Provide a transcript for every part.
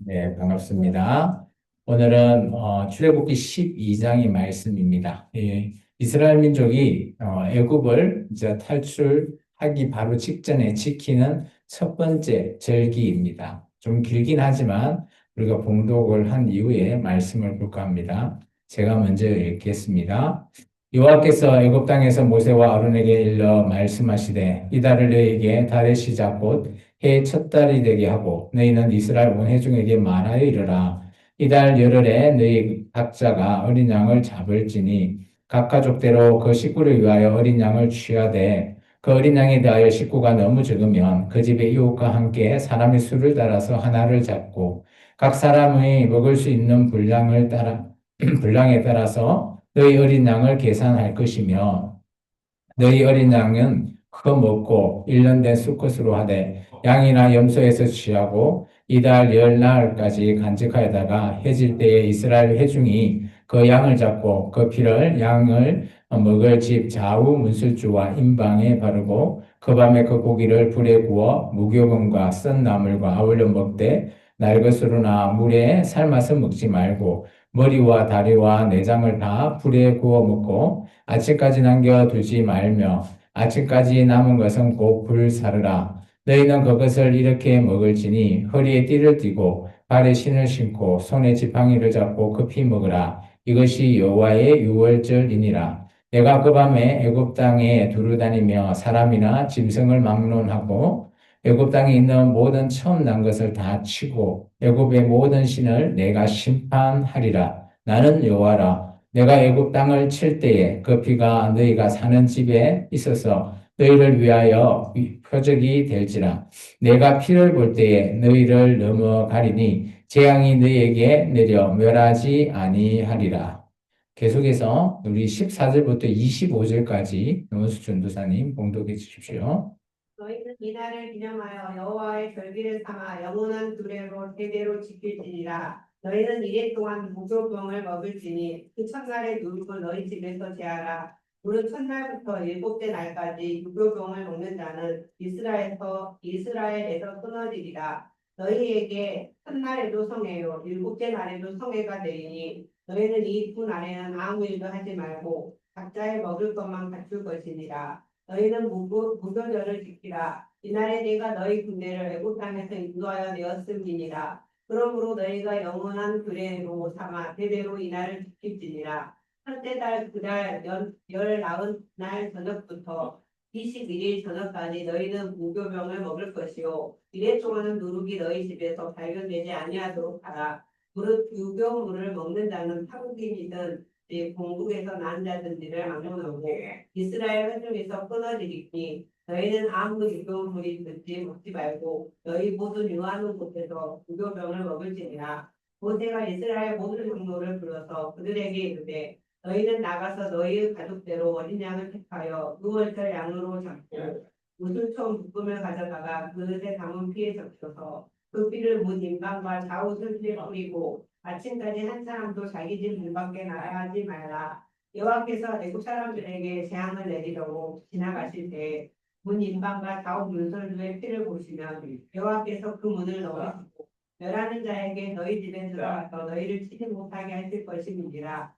네, 반갑습니다. 오늘은 출애굽기 12장의 말씀입니다. 예, 이스라엘 민족이 애굽을 이제 탈출하기 바로 직전에 지키는 첫 번째 절기입니다. 좀 길긴 하지만 우리가 봉독을 한 이후에 말씀을 볼까 합니다. 제가 먼저 읽겠습니다. 여호와께서 애굽 땅에서 모세와 아론에게 일러 말씀하시되 이달을 너희에게 달의 시작 곧 해의 첫 달이 되게 하고 너희는 이스라엘 온 회중에게 말하여 이르라. 이달 열흘에 너희 각자가 어린 양을 잡을지니 각 가족대로 그 식구를 위하여 어린 양을 취하되 그 어린 양에 대하여 식구가 너무 적으면 그 집의 이웃과 함께 사람의 수를 따라서 하나를 잡고 각 사람의 먹을 수 있는 분량을 따라 분량에 따라서 너희 어린 양을 계산할 것이며 너희 어린 양은 그거 먹고 1년 된 수컷으로 하되 양이나 염소에서 취하고 이달 열날까지 간직하여다가 해질 때에 이스라엘 회중이 그 양을 잡고 그 피를 양을 먹을 집 좌우 문술주와 임방에 바르고 그 밤에 그 고기를 불에 구워 무교병과 썬 나물과 아울러 먹되 날것으로나 물에 삶아서 먹지 말고 머리와 다리와 내장을 다 불에 구워 먹고 아침까지 남겨두지 말며 아침까지 남은 것은 곧 불사르라. 너희는 그것을 이렇게 먹을지니 허리에 띠를 띠고 발에 신을 신고 손에 지팡이를 잡고 급히 먹으라. 이것이 여호와의 유월절이니라. 내가 그 밤에 애굽 땅에 두루 다니며 사람이나 짐승을 막론하고 애굽 땅에 있는 모든 처음 난 것을 다 치고 애굽의 모든 신을 내가 심판하리라. 나는 여호와라. 내가 애굽 땅을 칠 때에 그 피가 너희가 사는 집에 있어서 너희를 위하여 표적이 될지라. 내가 피를 볼 때에 너희를 넘어가리니 재앙이 너희에게 내려 멸하지 아니하리라. 계속해서 우리 14절부터 25절까지 노원수 전도사님 봉독해 주십시오. 너희는 이날을 기념하여 여호와의 절기를 삼아 영원한 규례로 대대로 지킬지니라. 너희는 이래 동안 무교병을 먹을지니 그 첫날에 누룩을 너희 집에서 제하라. 무릇 첫날부터 일곱째 날까지 무교병을 먹는 자는 이스라엘에서 끊어지리라. 너희에게 첫날에도 성회요 일곱째 날에도 성회가 되리니 너희는 이 두 날에는 아무 일도 하지 말고 각자의 먹을 것만 갖출 것이니라. 너희는 무교절을 지키라. 이날에 내가 너희 군대를 애굽 땅에서 인도하여 내었음이니라. 그러므로 너희가 영원한 규례로 삼아 대대로 이날을 지킬지니라. 첫째 달 그달 열 나흔 날 저녁부터 21일 저녁까지 너희는 무교병을 먹을 것이요 이래 동안은 누룩이 너희 집에서 발견되지 아니하도록 하라. 무릇 유교물을 먹는 자는 타국인이든 공국에서 난 자든지를 막론하고 이스라엘 회중에서 끊어지리니 너희는 아무 유교물이 듣지 먹지 말고 너희 모든 유하는 곳에서 유교병을 먹을지니라. 모세가 이스라엘 모든 장로를 불러서 그들에게 이르되 너희는 나가서 너희의 가족대로 어린 양을 택하여 유월절 양으로 잡고 무술총 묶음을 가져다가 그릇에 담은 피에 적셔서 그 피를 문 임방과 좌우 손질에 뿌리고 아침까지 한 사람도 자기 집 문 밖에 나가지 말라. 여호와께서 애굽 사람들에게 재앙을 내리려고 지나가실 때 문 임방과 좌우 문설주의 피를 보시면 여호와께서 그 문을 넘으시고 멸하는 자에게 너희 집에 들어가서 너희를 치지 못하게 하실 것임이니라.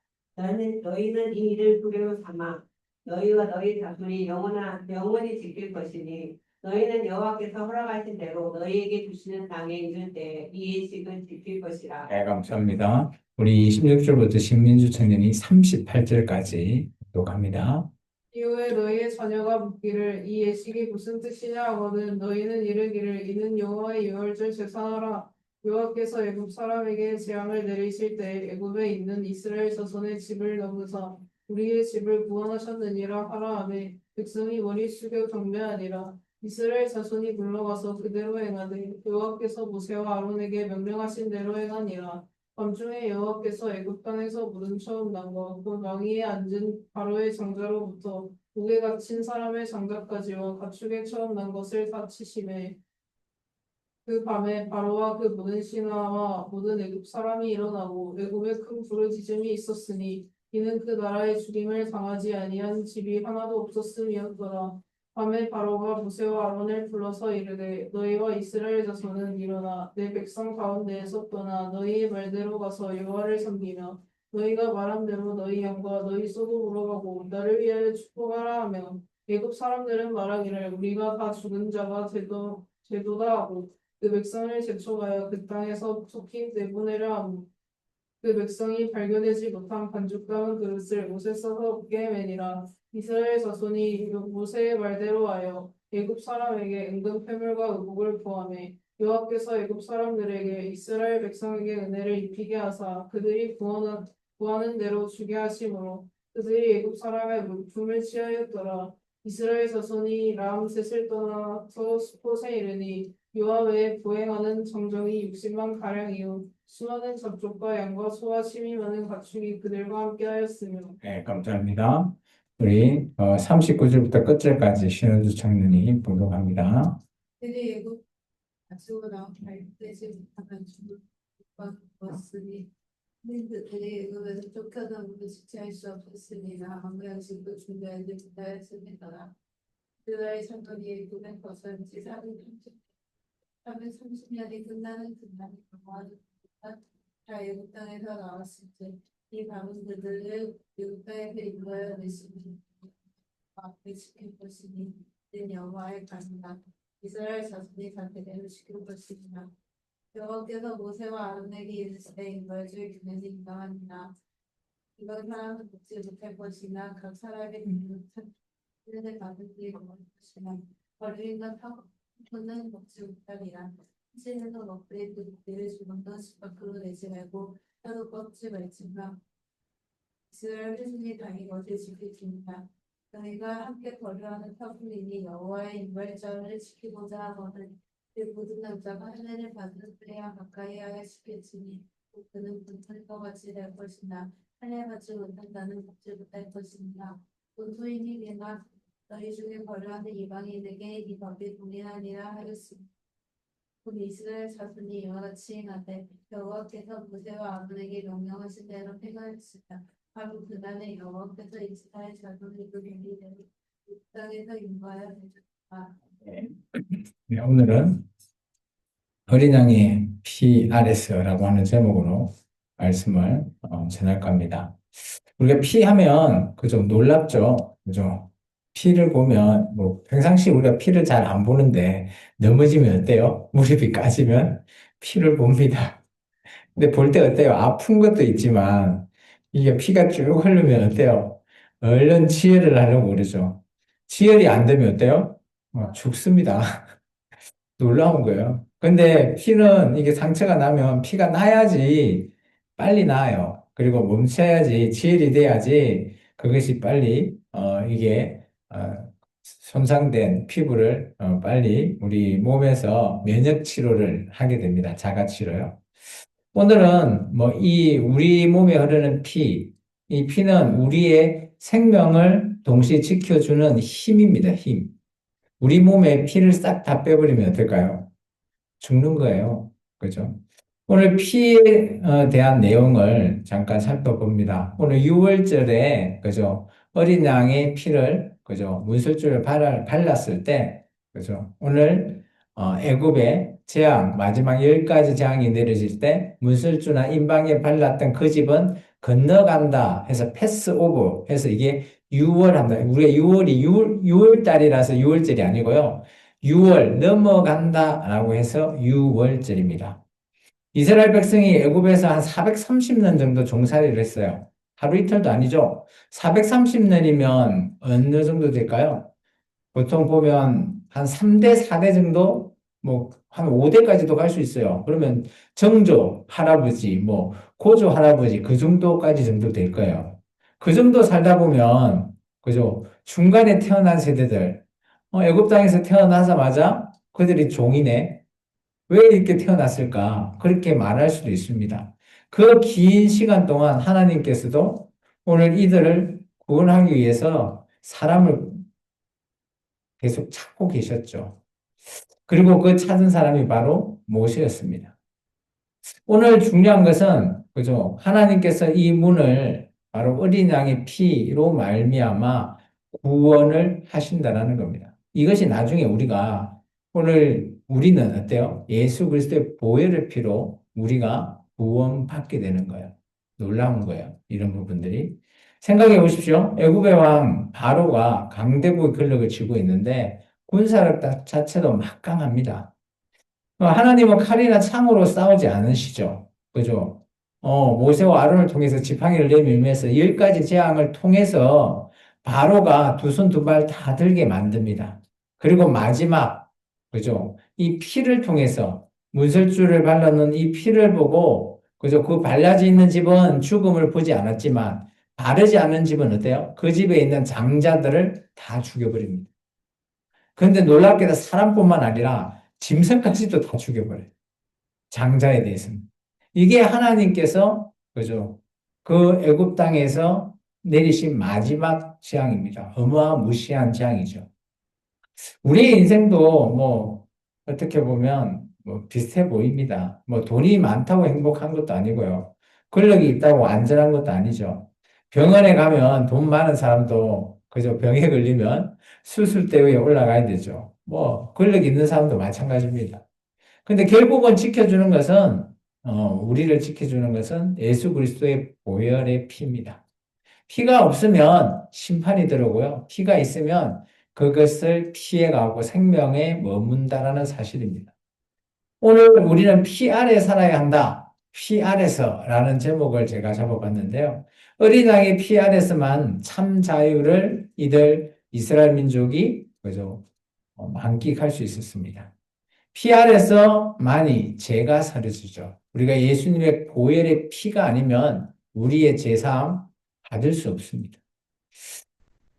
너희는 이 일을 규례로 삼아 너희와 너희 자손이 영원히 지킬 것이니 너희는 여호와께서 허락하신 대로 너희에게 주시는 땅에 이를 때 이 예식을 지킬 것이라. 네, 감사합니다. 우리 16절부터 신민주 청년이 38절까지 독합니다. 이후에 너희의 자녀가 묻기를 이 예식이 무슨 뜻이냐 하거든 너희는 이르기를 이는 여호와의 유월절 제사하라. 여호와께서 애굽 사람에게 재앙을 내리실 때 애굽에 있는 이스라엘 자손의 집을 넘으사 우리의 집을 구원하셨느니라 하라 하매 백성이 머리 숙여 경배하니라. 이스라엘 자손이 물러가서 그대로 행하되 여호와께서 모세와 아론에게 명령하신 대로 행하니라. 밤중에 여호와께서 애굽 땅에서 물은 처음 난 것, 곧 왕위에 앉은 바로의 장자로부터 목에 갇힌 사람의 장자까지와 가축에 처음 난 것을 다 치심에 그 밤에 바로와 그 모든 신하와 모든 애굽 사람이 일어나고 애굽에 큰 부르짖음이 있었으니 이는 그 나라의 죽임을 당하지 아니한 집이 하나도 없었음이었더라. 밤에 바로가 모세와 아론을 불러서 이르되 너희와 이스라엘 자손은 일어나 내 백성 가운데에서 떠나 너희의 말대로 가서 여호와를 섬기며 너희가 말한 대로 너희 양과 너희 소도 물어가고 나를 위하여 축복하라 하며 애굽 사람들은 말하기를 우리가 다 죽은 자가 되도다 하고 그 백성을 제촉하여 그 땅에서 속히 내보내려 하고 그 백성이 발견되지 못한 반죽 담은 그릇을 못에 써서 얻게 매니라. 이스라엘 자손이 모세의 말대로 하여 애굽 사람에게 은근 패물과 의복을 구하매 여호와께서 애굽 사람들에게 이스라엘 백성에게 은혜를 입히게 하사 그들이 구하는 대로 주게 하심으로 그들이 애굽 사람의 물품을 취하였더라. 이스라엘 자손이 람셋을 떠나서 스폿에 이르니 여호와 외에 보행하는 정정이 60만 가량이요 수많은 잡족과 양과 소와 심이 많은 가축이 그들과 함께하였으며 네, 감사합니다. 우리 39절부터 끝절까지 신원주 청년이 봉독합니다. 그들이 애굽 가축으로 발되지 못하면 죽을 것이니 그들이 애굽에서 쫓겨나므로 지체할 수 없었으니나 방랑식도 준비하지 못하였으니라. 그들의 천국이 애굽에 벗어지 330년이 끝나는 그날이 영원한 다 애굽 땅에서 나왔을 때 이 밤은 그들을 애굽 땅에서 인도하여 내시니 앞에 지킬 것이니 는 여호와의 가니라. 이스라엘 자손이 다 대대로 지킬 것이니라. 여호와께서 모세와 아론에게 이르시되 인도해줄 그네는 인정하니라. 이건 사람은 먹지 못할 것이나 각 사람의 못한 그네를 받은 뒤에 먹을 것이나 버리는 타고는 먹지 못하리라. 신에서 먹되 그 목대를 주먹던 집 밖으로 내지 말고 혀도 꺾지 말지마. 이스라엘 자손이 다 이것을 지킬지니라. 너희가 함께 거류하는 터불이니 여호와의 인발자를 지키고자 하거든 그 모든 남자가 할례를 받은 때야 가까이하여 지킬지니 그는 분풀과 같이 될 것이나 할례 받지 못한다는 받지 못할 것이니라. 본토인이 내가 너희 중에 거류하는 이방인에게 이 법이 동일하니라 하였으니 곧 이스라엘 자손이 이와 같이 행하되 여호와께서 모세와 아론에게 명령하신 대로 행하였으나 바로 그날에 여호와께서 이스라엘 자손을 그 경리대로 이 땅에서 인도하여 내셨다. 네, 오늘은 어린 양의 피 아래서라고 하는 제목으로 말씀을 전할까 합니다. 우리가 피 하면 그좀 놀랍죠, 그죠? 피를 보면 뭐 평상시 우리가 피를 잘 안 보는데 넘어지면 어때요? 무릎이 까지면 피를 봅니다. 근데 볼 때 어때요? 아픈 것도 있지만 이게 피가 쭉 흐르면 어때요? 얼른 치열을 하려고 그러죠. 치열이 안 되면 어때요? 죽습니다. 놀라운 거예요. 근데 피는 이게 상처가 나면 피가 나야지 빨리 나아요. 그리고 멈춰야지 치열이 돼야지 그것이 빨리 이게 손상된 피부를 빨리 우리 몸에서 면역 치료를 하게 됩니다. 자가 치료요. 오늘은 뭐 이 우리 몸에 흐르는 피, 이 피는 우리의 생명을 동시에 지켜주는 힘입니다. 힘. 우리 몸에 피를 싹 다 빼버리면 어떨까요? 죽는 거예요. 그죠? 오늘 피에 대한 내용을 잠깐 살펴봅니다. 오늘 6월절에, 그죠? 어린 양의 피를, 그죠? 문설주를 발랐을 때, 그죠? 오늘, 애굽의 재앙, 마지막 10가지 재앙이 내려질 때, 문설주나 임방에 발랐던 그 집은 건너간다 해서 패스 오버 해서 이게 6월 한다. 우리가 6월 달이라서 6월절이 아니고요. 6월 넘어간다라고 해서 6월절입니다. 이스라엘 백성이 애굽에서 한 430년 정도 종살이를 했어요. 하루 이틀도 아니죠. 430년이면 어느 정도 될까요? 보통 보면 한 3대, 4대 정도, 뭐, 한 5대까지도 갈 수 있어요. 그러면 정조, 할아버지, 뭐, 고조, 할아버지, 그 정도까지 정도 될 거예요. 그 정도 살다 보면, 그죠? 중간에 태어난 세대들, 애굽 땅에서 태어나자마자 그들이 종이네. 왜 이렇게 태어났을까? 그렇게 말할 수도 있습니다. 그 긴 시간 동안 하나님께서도 오늘 이들을 구원하기 위해서 사람을 계속 찾고 계셨죠. 그리고 그 찾은 사람이 바로 모세였습니다. 오늘 중요한 것은 그죠? 하나님께서 이 문을 바로 어린 양의 피로 말미암아 구원을 하신다라는 겁니다. 이것이 나중에 오늘 우리는 어때요? 예수 그리스도의 보혈의 피로 우리가 구원받게 되는 거예요. 놀라운 거예요. 이런 부분들이. 생각해 보십시오. 애굽의 왕 바로가 강대국의 권력을 쥐고 있는데 군사력 자체도 막강합니다. 하나님은 칼이나 창으로 싸우지 않으시죠. 그죠? 모세와 아론을 통해서 지팡이를 내밀면서 10가지 재앙을 통해서 바로가 두 손 두 발 다 들게 만듭니다. 그리고 마지막, 그죠? 이 피를 통해서 문설주를 발라놓은 이 피를 보고, 그죠? 그 발라져 있는 집은 죽음을 보지 않았지만, 바르지 않은 집은 어때요? 그 집에 있는 장자들을 다 죽여버립니다. 그런데 놀랍게도 사람뿐만 아니라 짐승까지도 다 죽여버려요. 장자에 대해서는. 이게 하나님께서, 그죠? 그 애굽 땅에서 내리신 마지막 재앙입니다. 어마무시한 재앙이죠. 우리의 인생도 뭐, 어떻게 보면 뭐 비슷해 보입니다. 뭐 돈이 많다고 행복한 것도 아니고요. 권력이 있다고 안전한 것도 아니죠. 병원에 가면 돈 많은 사람도 그저 병에 걸리면 수술대에 올라가야 되죠. 뭐, 권력 있는 사람도 마찬가지입니다. 근데 결국은 우리를 지켜주는 것은 예수 그리스도의 보혈의 피입니다. 피가 없으면 심판이 들어오고요. 피가 있으면 그것을 피해가고 생명에 머문다라는 사실입니다. 오늘 우리는 피 아래 살아야 한다. 피 아래서라는 제목을 제가 잡아봤는데요. 어린 양의 피 아래서만 참 자유를 이스라엘 민족이 그죠? 만끽할 수 있었습니다. 피 아래서만이 죄가 사려지죠. 우리가 예수님의 보혈의 피가 아니면 우리의 제사함 받을 수 없습니다.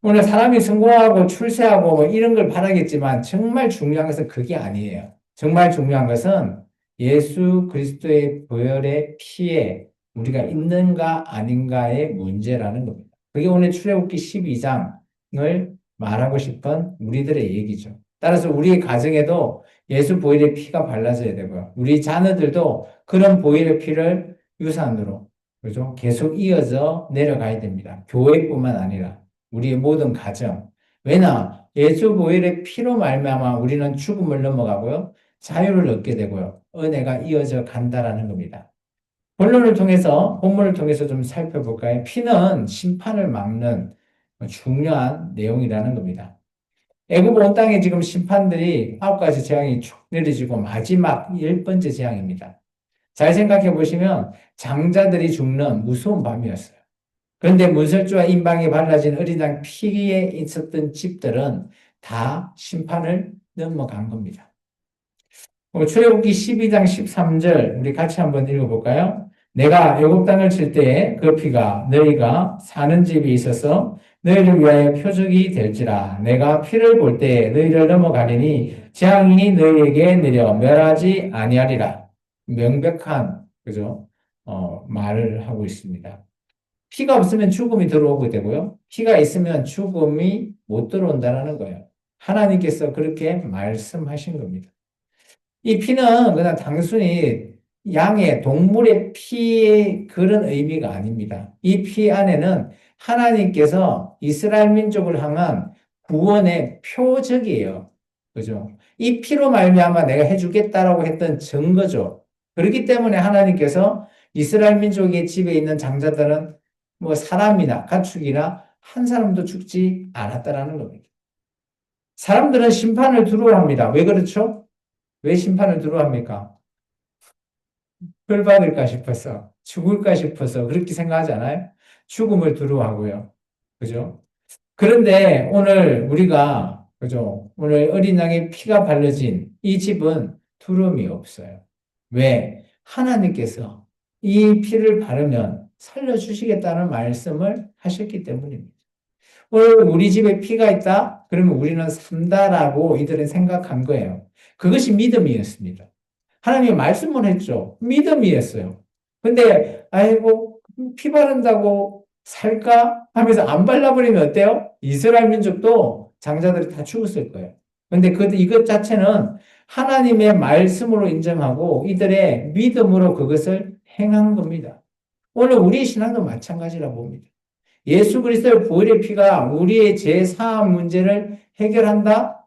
오늘 사람이 성공하고 출세하고 뭐 이런 걸 바라겠지만 정말 중요한 것은 그게 아니에요. 정말 중요한 것은 예수 그리스도의 보혈의 피에 우리가 있는가 아닌가의 문제라는 겁니다. 그게 오늘 출애굽기 12장을 말하고 싶은 우리들의 얘기죠. 따라서 우리의 가정에도 예수 보혈의 피가 발라져야 되고요. 우리 자녀들도 그런 보혈의 피를 유산으로 그죠? 계속 이어져 내려가야 됩니다. 교회뿐만 아니라 우리의 모든 가정. 왜냐? 예수 보혈의 피로 말미암아 우리는 죽음을 넘어가고요. 자유를 얻게 되고요. 은혜가 이어져 간다라는 겁니다. 본문을 통해서 좀 살펴볼까요? 피는 심판을 막는 중요한 내용이라는 겁니다. 애굽 온 땅에 지금 심판들이 9가지 재앙이 쭉 내려지고 마지막 10번째 재앙입니다. 잘 생각해 보시면 장자들이 죽는 무서운 밤이었어요. 그런데 문설주와 인방이 발라진 어린 양 피에 있었던 집들은 다 심판을 넘어간 겁니다. 출애굽기 12장 13절 우리 같이 한번 읽어볼까요? 내가 애굽 땅을 칠 때에 그 피가 너희가 사는 집이 있어서 너희를 위하여 표적이 될지라. 내가 피를 볼 때에 너희를 넘어가리니 재앙이 너희에게 내려 멸하지 아니하리라. 명백한 그죠? 말을 하고 있습니다. 피가 없으면 죽음이 들어오게 되고요. 피가 있으면 죽음이 못 들어온다는 거예요. 하나님께서 그렇게 말씀하신 겁니다. 이 피는 그냥 단순히 양의 동물의 피의 그런 의미가 아닙니다. 이 피 안에는 하나님께서 이스라엘 민족을 향한 구원의 표적이에요. 그죠? 이 피로 말미암아 내가 해주겠다라고 했던 증거죠. 그렇기 때문에 하나님께서 이스라엘 민족의 집에 있는 장자들은 뭐 사람이나 가축이나 한 사람도 죽지 않았다라는 겁니다. 사람들은 심판을 두려워합니다. 왜 그렇죠? 왜 심판을 두려워합니까? 벌 받을까 싶어서, 죽을까 싶어서 그렇게 생각하지 않아요? 죽음을 두려워하고요. 그죠? 그런데 오늘 우리가, 그죠? 오늘 어린 양의 피가 발라진 이 집은 두려움이 없어요. 왜? 하나님께서 이 피를 바르면 살려주시겠다는 말씀을 하셨기 때문입니다. 오늘 우리 집에 피가 있다? 그러면 우리는 산다라고 이들은 생각한 거예요. 그것이 믿음이었습니다. 하나님이 말씀을 했죠. 믿음이었어요. 근데, 아이고, 피 바른다고 살까? 하면서 안 발라버리면 어때요? 이스라엘 민족도 장자들이 다 죽었을 거예요. 근데 이것 자체는 하나님의 말씀으로 인정하고 이들의 믿음으로 그것을 행한 겁니다. 오늘 우리 신앙도 마찬가지라 봅니다. 예수 그리스도의 보혈의 피가 우리의 죄 사함 문제를 해결한다?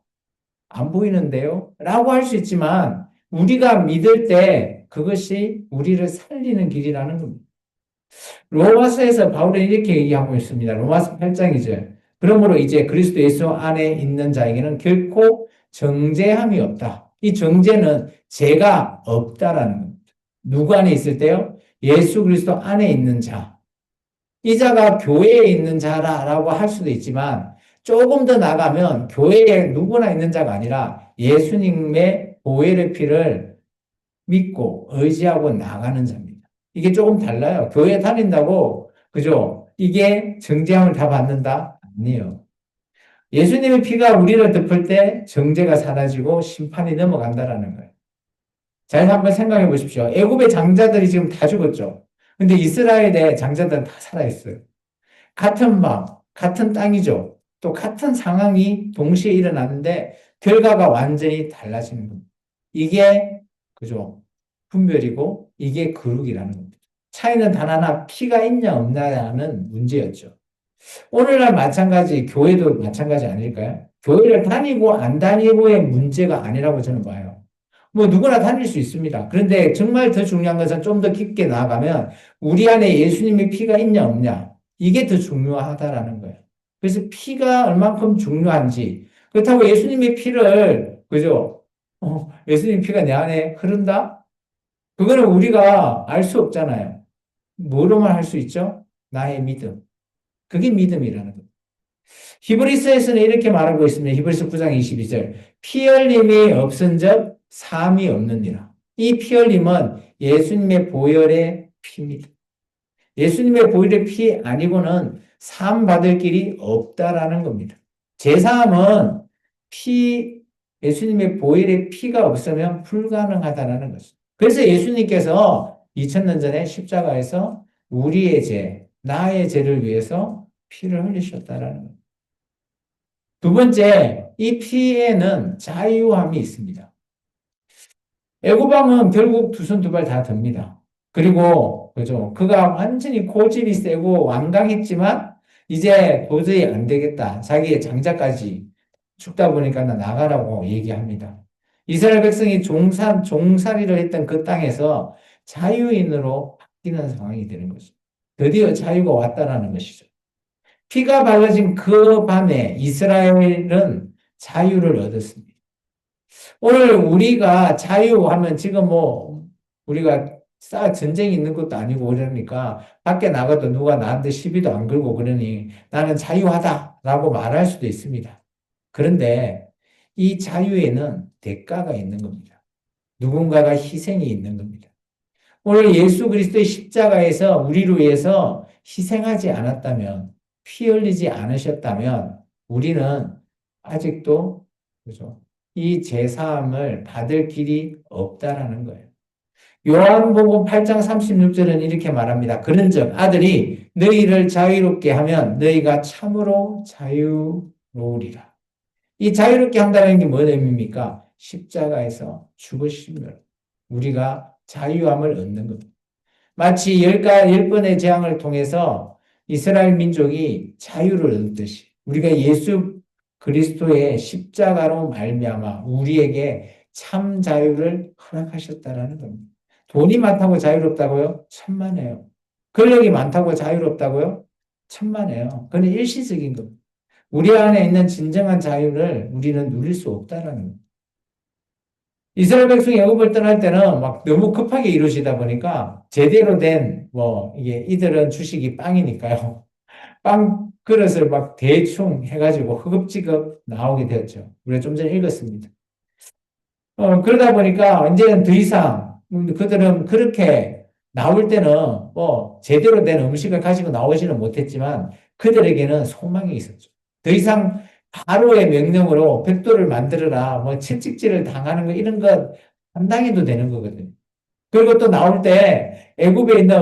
안 보이는데요? 라고 할 수 있지만 우리가 믿을 때 그것이 우리를 살리는 길이라는 겁니다. 로마서에서 바울은 이렇게 얘기하고 있습니다. 로마서 8장이죠. 그러므로 이제 그리스도 예수 안에 있는 자에게는 결코 정죄함이 없다. 이 정죄는 죄가 없다라는 겁니다. 누구 안에 있을 때요? 예수 그리스도 안에 있는 자. 이 자가 교회에 있는 자라고 할 수도 있지만 조금 더 나가면 교회에 누구나 있는 자가 아니라 예수님의 보혈의 피를 믿고 의지하고 나가는 자입니다. 이게 조금 달라요. 교회 다닌다고, 그죠? 이게 정죄함을 다 받는다? 아니에요. 예수님의 피가 우리를 덮을 때 정죄가 사라지고 심판이 넘어간다라는 거예요. 잘 한번 생각해 보십시오. 애굽의 장자들이 지금 다 죽었죠. 근데 이스라엘의 장자들은 다 살아있어요. 같은 밤, 같은 땅이죠. 또 같은 상황이 동시에 일어나는데 결과가 완전히 달라지는 겁니다. 이게 그죠? 분별이고 이게 거룩이라는 겁니다. 차이는 단 하나 피가 있냐 없냐는 문제였죠. 오늘날 마찬가지 교회도 마찬가지 아닐까요? 교회를 다니고 안 다니고의 문제가 아니라고 저는 봐요. 뭐 누구나 다닐 수 있습니다. 그런데 정말 더 중요한 것은 좀 더 깊게 나아가면 우리 안에 예수님의 피가 있냐 없냐 이게 더 중요하다라는 거예요. 그래서 피가 얼만큼 중요한지 그렇다고 예수님의 피를 그죠? 예수님 피가 내 안에 흐른다? 그거는 우리가 알 수 없잖아요. 뭐로만 할 수 있죠? 나의 믿음. 그게 믿음이라는 거예요. 히브리서에서는 이렇게 말하고 있습니다. 히브리서 9장 22절. 피 흘림이 없은즉 삶이 없느니라. 이 피 흘림은 예수님의 보혈의 피입니다. 예수님의 보혈의 피 아니고는 삶 받을 길이 없다라는 겁니다. 제사함은 예수님의 보혈의 피가 없으면 불가능하다라는 것입니다. 그래서 예수님께서 2000년 전에 십자가에서 우리의 죄, 나의 죄를 위해서 피를 흘리셨다라는 겁니다. 두 번째, 이 피에는 자유함이 있습니다. 애굽왕은 결국 두 손 두 발 다 듭니다. 그리고 그죠? 그가 완전히 고집이 세고 완강했지만 이제 도저히 안 되겠다. 자기의 장자까지 죽다 보니까 나 나가라고 얘기합니다. 이스라엘 백성이 종살이를 했던 그 땅에서 자유인으로 바뀌는 상황이 되는 거죠. 드디어 자유가 왔다라는 것이죠. 피가 발라진 그 밤에 이스라엘은 자유를 얻었습니다. 오늘 우리가 자유하면 지금 뭐 우리가 전쟁이 있는 것도 아니고 그러니까 밖에 나가도 누가 나한테 시비도 안 걸고 그러니 나는 자유하다라고 말할 수도 있습니다. 그런데 이 자유에는 대가가 있는 겁니다. 누군가가 희생이 있는 겁니다. 오늘 예수 그리스도의 십자가에서 우리를 위해서 희생하지 않았다면 피 흘리지 않으셨다면 우리는 아직도 그죠? 이 제사함을 받을 길이 없다라는 거예요. 요한복음 8장 36절은 이렇게 말합니다. 그런즉 아들이 너희를 자유롭게 하면 너희가 참으로 자유로우리라. 이 자유롭게 한다는 게 뭔 의미입니까? 십자가에서 죽으시면 우리가 자유함을 얻는 겁니다. 마치 열 번의 재앙을 통해서 이스라엘 민족이 자유를 얻듯이 우리가 예수 그리스도의 십자가로 말미암아 우리에게 참 자유를 허락하셨다라는 겁니다. 돈이 많다고 자유롭다고요? 천만에요. 권력이 많다고 자유롭다고요? 천만에요. 그건 일시적인 겁니다. 우리 안에 있는 진정한 자유를 우리는 누릴 수 없다라는 겁니다. 이스라엘 백성이 애굽을 떠날 때는 막 너무 급하게 이루시다 보니까 제대로 된 이게 이들은 주식이 빵이니까요. 빵 그릇을 막 대충 해가지고 허겁지겁 나오게 되었죠. 우리가 좀 전에 읽었습니다. 그러다 보니까 이제는 더 이상 그들은 그렇게 나올 때는 제대로 된 음식을 가지고 나오지는 못했지만 그들에게는 소망이 있었죠. 더 이상 바로의 명령으로 벽돌을 만들어라, 채찍질을 당하는 거 이런 것 안 당해도 되는 거거든요. 그리고 또 나올 때 애굽에 있는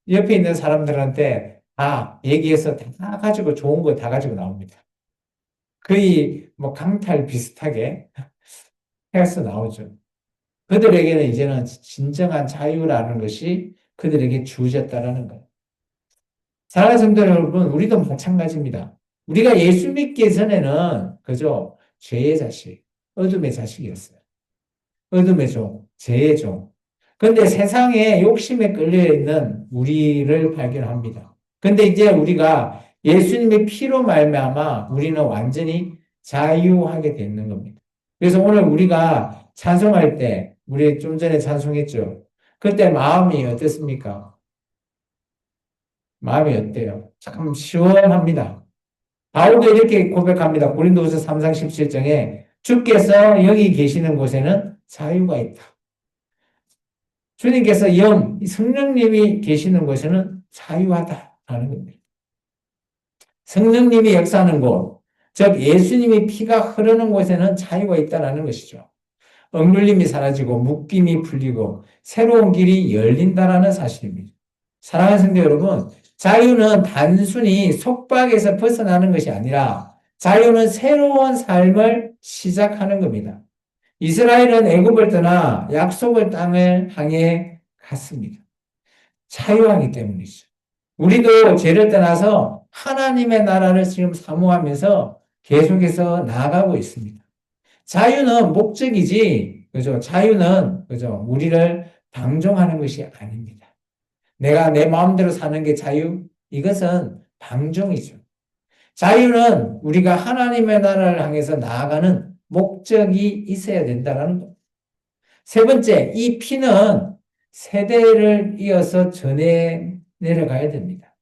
옆에 있는 사람들한테 다 얘기해서 다 가지고 좋은 거 다 가지고 나옵니다. 거의 강탈 비슷하게 해서 나오죠. 그들에게는 이제는 진정한 자유라는 것이 그들에게 주어졌다라는 거예요. 사랑하는 성도 여러분, 우리도 마찬가지입니다. 우리가 예수 믿기 전에는 그죠? 죄의 자식, 어둠의 자식이었어요. 어둠의 종, 죄의 종. 그런데 세상에 욕심에 끌려 있는 우리를 발견합니다. 근데 이제 우리가 예수님의 피로 말미암아 우리는 완전히 자유하게 되는 겁니다. 그래서 오늘 우리가 찬송할 때, 우리 좀 전에 찬송했죠. 그때 마음이 어땠습니까? 마음이 어때요? 참 시원합니다. 바울도 이렇게 고백합니다. 고린도후서 3장 17장에 주께서 여기 계시는 곳에는 자유가 있다. 주님께서 성령님이 계시는 곳에는 자유하다라는 겁니다. 성령님이 역사하는 곳, 즉 예수님의 피가 흐르는 곳에는 자유가 있다는 것이죠. 억눌림이 사라지고 묶임이 풀리고 새로운 길이 열린다라는 사실입니다. 사랑하는 성도 여러분, 자유는 단순히 속박에서 벗어나는 것이 아니라 자유는 새로운 삶을 시작하는 겁니다. 이스라엘은 애굽을 떠나 약속의 땅을 향해 갔습니다. 자유하기 때문이죠. 우리도 죄를 떠나서 하나님의 나라를 지금 사모하면서 계속해서 나아가고 있습니다. 자유는 목적이지, 그죠? 자유는, 그죠? 우리를 방종하는 것이 아닙니다. 내가 내 마음대로 사는 게 자유? 이것은 방종이죠. 자유는 우리가 하나님의 나라를 향해서 나아가는 목적이 있어야 된다는 것. 세 번째, 이 피는 세대를 이어서 전해 내려가야 됩니다.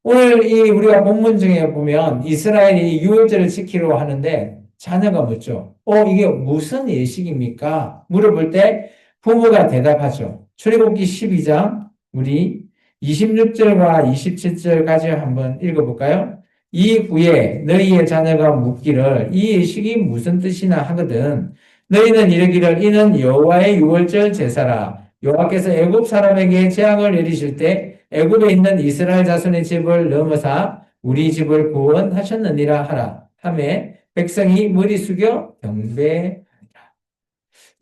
오늘 우리가 본문 중에 보면 이스라엘이 유월절을 지키려고 하는데 자녀가 묻죠. 이게 무슨 예식입니까? 물어볼 때 부모가 대답하죠. 출애굽기 12장 우리 26절과 27절까지 한번 읽어볼까요? 이후에 너희의 자녀가 묻기를 이 예식이 무슨 뜻이나 하거든 너희는 이르기를 이는 여호와의 유월절 제사라. 여호와께서 애굽 사람에게 재앙을 내리실 때 애굽에 있는 이스라엘 자손의 집을 넘어사 우리 집을 구원하셨느니라 하라. 하매 백성이 머리 숙여 경배하니라.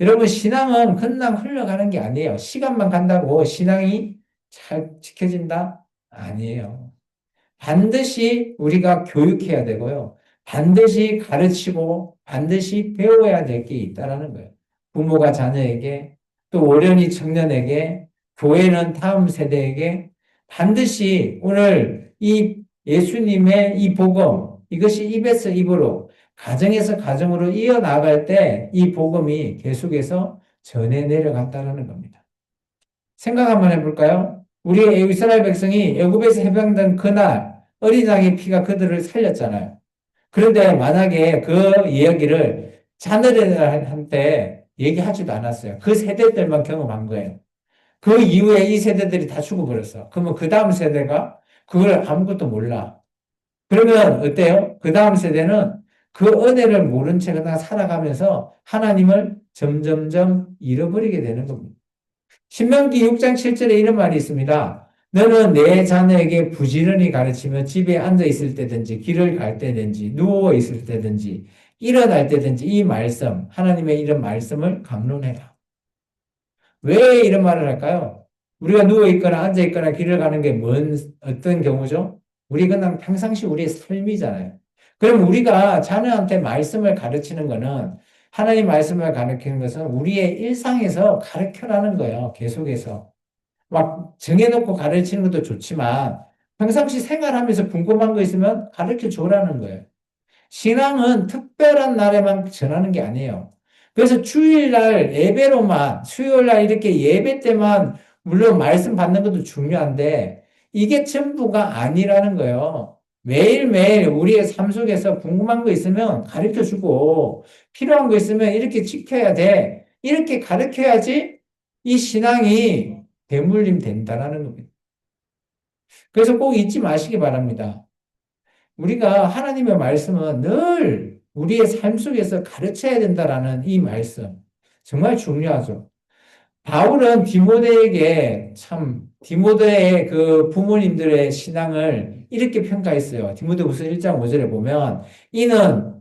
여러분, 신앙은 그냥 흘러가는 게 아니에요. 시간만 간다고 신앙이 잘 지켜진다? 아니에요. 반드시 우리가 교육해야 되고요. 반드시 가르치고 반드시 배워야 될 게 있다는 거예요. 부모가 자녀에게, 또 어련히 청년에게, 교회는 다음 세대에게 반드시 오늘 이 예수님의 이 복음, 이것이 입에서 입으로, 가정에서 가정으로 이어나갈 때 이 복음이 계속해서 전해 내려갔다는 겁니다. 생각 한번 해볼까요? 우리 이스라엘 백성이 애굽에서 해방된 그날 어린 양의 피가 그들을 살렸잖아요. 그런데 만약에 그 이야기를 자녀들한테 얘기하지도 않았어요. 그 세대들만 경험한 거예요. 그 이후에 이 세대들이 다 죽어버렸어. 그러면 그 다음 세대가 그걸 아무것도 몰라. 그러면 어때요? 그 다음 세대는 그 은혜를 모른 채 그냥 살아가면서 하나님을 점점점 잃어버리게 되는 겁니다. 신명기 6장 7절에 이런 말이 있습니다. 너는 내 자녀에게 부지런히 가르치며 집에 앉아 있을 때든지 길을 갈 때든지 누워 있을 때든지 일어날 때든지 이 말씀, 하나님의 이런 말씀을 강론해라. 왜 이런 말을 할까요? 우리가 누워 있거나 앉아 있거나 길을 가는 게 어떤 경우죠? 우리 그냥 평상시 우리의 삶이잖아요. 그럼 우리가 자녀한테 말씀을 가르치는 거는 하나님 말씀을 가르치는 것은 우리의 일상에서 가르쳐라는 거예요. 계속해서. 막 정해놓고 가르치는 것도 좋지만 평상시 생활하면서 궁금한 거 있으면 가르쳐 줘라는 거예요. 신앙은 특별한 날에만 전하는 게 아니에요. 그래서 주일날 예배로만, 수요일날 이렇게 예배 때만 물론 말씀 받는 것도 중요한데 이게 전부가 아니라는 거예요. 매일매일 우리의 삶 속에서 궁금한 거 있으면 가르쳐 주고 필요한 거 있으면 이렇게 지켜야 돼. 이렇게 가르쳐야지 이 신앙이 대물림 된다라는 겁니다. 그래서 꼭 잊지 마시기 바랍니다. 우리가 하나님의 말씀은 늘 우리의 삶 속에서 가르쳐야 된다라는 이 말씀. 정말 중요하죠. 바울은 디모데의 그 부모님들의 신앙을 이렇게 평가했어요. 디모데후서 1장 5절에 보면 이는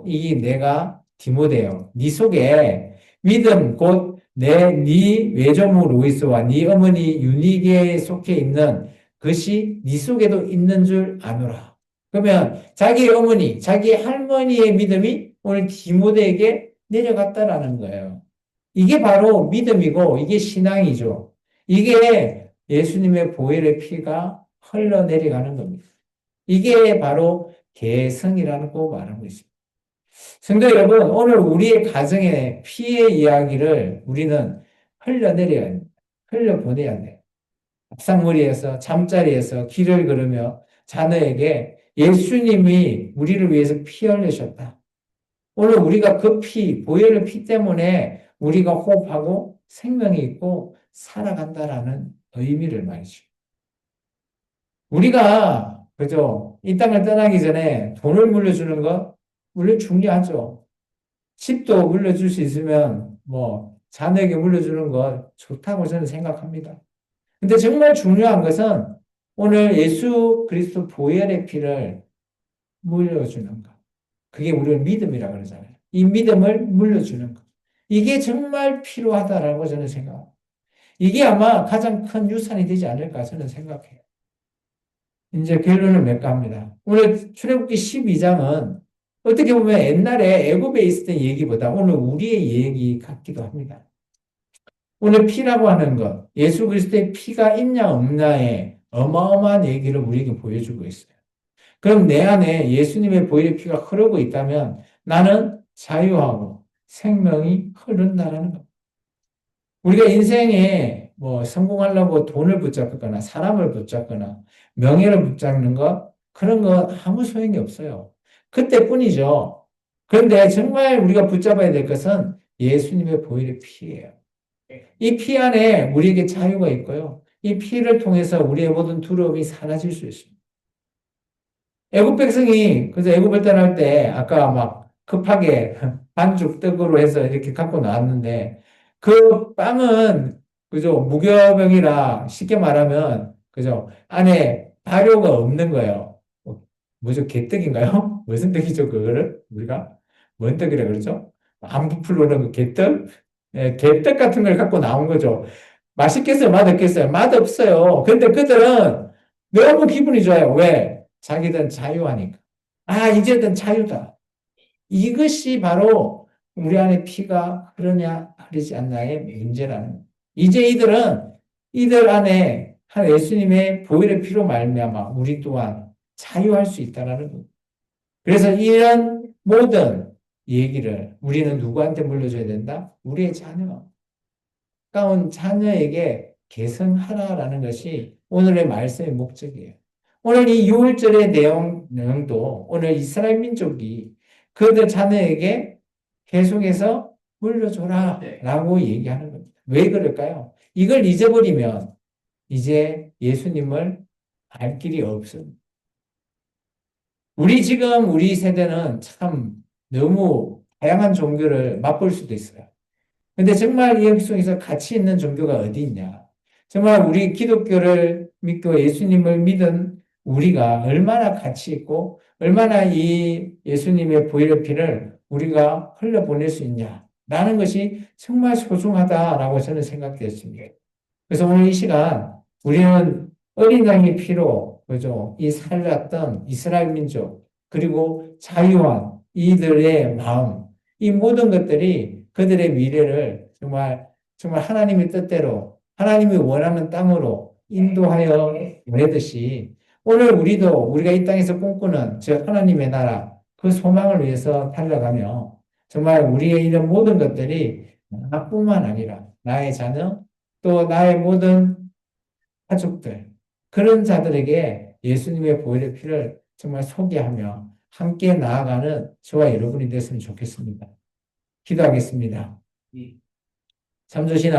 이 내가 디모데요. 네 속에 믿음 곧 네 외조모 로이스와 네 어머니 유니게에 속해 있는 것이 네 속에도 있는 줄 아노라. 그러면 자기 어머니, 자기 할머니의 믿음이 오늘 디모데에게 내려갔다라는 거예요. 이게 바로 믿음이고 이게 신앙이죠. 이게 예수님의 보혈의 피가 흘러내려가는 겁니다. 이게 바로 계승이라고 말하고 있습니다. 성도 여러분, 오늘 우리의 가정의 피의 이야기를 우리는 흘려내려야 합니다. 흘려보내야 돼요. 밥상머리에서 잠자리에서 길을 걸으며 자녀에게 예수님이 우리를 위해서 피 흘리셨다. 오늘 우리가 그 피, 보혈의 피 때문에 우리가 호흡하고 생명이 있고 살아간다라는 의미를 말이죠. 우리가 그죠? 이 땅을 떠나기 전에 돈을 물려주는 거 물론 중요하죠. 집도 물려줄 수 있으면 뭐 자녀에게 물려주는 거 좋다고 저는 생각합니다. 근데 정말 중요한 것은 오늘 예수 그리스도 보혈의 피를 물려주는 것. 그게 우리를 믿음이라고 그러잖아요. 이 믿음을 물려주는 것. 이게 정말 필요하다라고 저는 생각합니다. 이게 아마 가장 큰 유산이 되지 않을까 저는 생각해요. 이제 결론을 맺고 합니다. 오늘 출애굽기 12장은 어떻게 보면 옛날에 애굽에 있었던 얘기보다 오늘 우리의 얘기 같기도 합니다. 오늘 피라고 하는 것, 예수 그리스도의 피가 있냐 없냐의 어마어마한 얘기를 우리에게 보여주고 있어요. 그럼 내 안에 예수님의 보혈의 피가 흐르고 있다면 나는 자유하고 생명이 흐른다는 것. 우리가 인생에 뭐 성공하려고 돈을 붙잡거나 사람을 붙잡거나 명예를 붙잡는 것, 그런 거 아무 소용이 없어요. 그때뿐이죠. 그런데 정말 우리가 붙잡아야 될 것은 예수님의 보혈의 피예요. 이 피 안에 우리에게 자유가 있고요. 이 피를 통해서 우리의 모든 두려움이 사라질 수 있습니다. 애굽 백성이 그래서 애굽을 떠날 때 아까 막 급하게 반죽 떡으로 해서 이렇게 갖고 나왔는데 그 빵은 그죠 무교병이라 쉽게 말하면 그죠 안에 발효가 없는 거예요. 뭐죠 개떡인가요? 무슨 떡이죠 그거를 우리가 뭔 떡이라 그러죠? 안 부풀러는 그 개떡? 예, 개떡 같은 걸 갖고 나온 거죠. 맛있겠어요? 맛없겠어요? 맛없어요. 근데 그들은 너무 기분이 좋아요. 왜? 자기들은 자유하니까. 아, 이제는 자유다. 이것이 바로 우리 안에 피가 흐르냐, 흐르지 않냐의 문제라는 거예요. 이제 이들 안에 한 예수님의 보혈의 피로 말미암아 우리 또한 자유할 수 있다는 거예요. 그래서 이런 모든 얘기를 우리는 누구한테 물려줘야 된다? 우리의 자녀. 가까운 자녀에게 계승하라라는 것이 오늘의 말씀의 목적이에요. 오늘 이 6월절의 내용도 오늘 이스라엘 민족이 그들 자녀에게 계속해서 물려줘라 라고 얘기하는 겁니다. 왜 그럴까요? 이걸 잊어버리면 이제 예수님을 알 길이 없습니다. 우리 세대는 참 너무 다양한 종교를 맛볼 수도 있어요. 근데 정말 이 여기 속에서 가치 있는 종교가 어디 있냐? 정말 우리 기독교를 믿고 예수님을 믿은 우리가 얼마나 가치 있고 얼마나 이 예수님의 보혈의 피를 우리가 흘려보낼 수 있냐? 라는 것이 정말 소중하다라고 저는 생각되었습니다. 그래서 오늘 이 시간 우리는 어린 양의 피로 그죠? 이 살았던 이스라엘 민족 그리고 자유한 이들의 마음 이 모든 것들이 그들의 미래를 정말 하나님의 뜻대로 하나님이 원하는 땅으로 인도하여 보내듯이 오늘 우리가 이 땅에서 꿈꾸는 즉 하나님의 나라 그 소망을 위해서 달려가며 정말 우리의 이런 모든 것들이 나뿐만 아니라 나의 자녀 또 나의 모든 가족들 그런 자들에게 예수님의 보혈의 피를 정말 소개하며 함께 나아가는 저와 여러분이 됐으면 좋겠습니다. 기도하겠습니다. 참 좋으신 아버지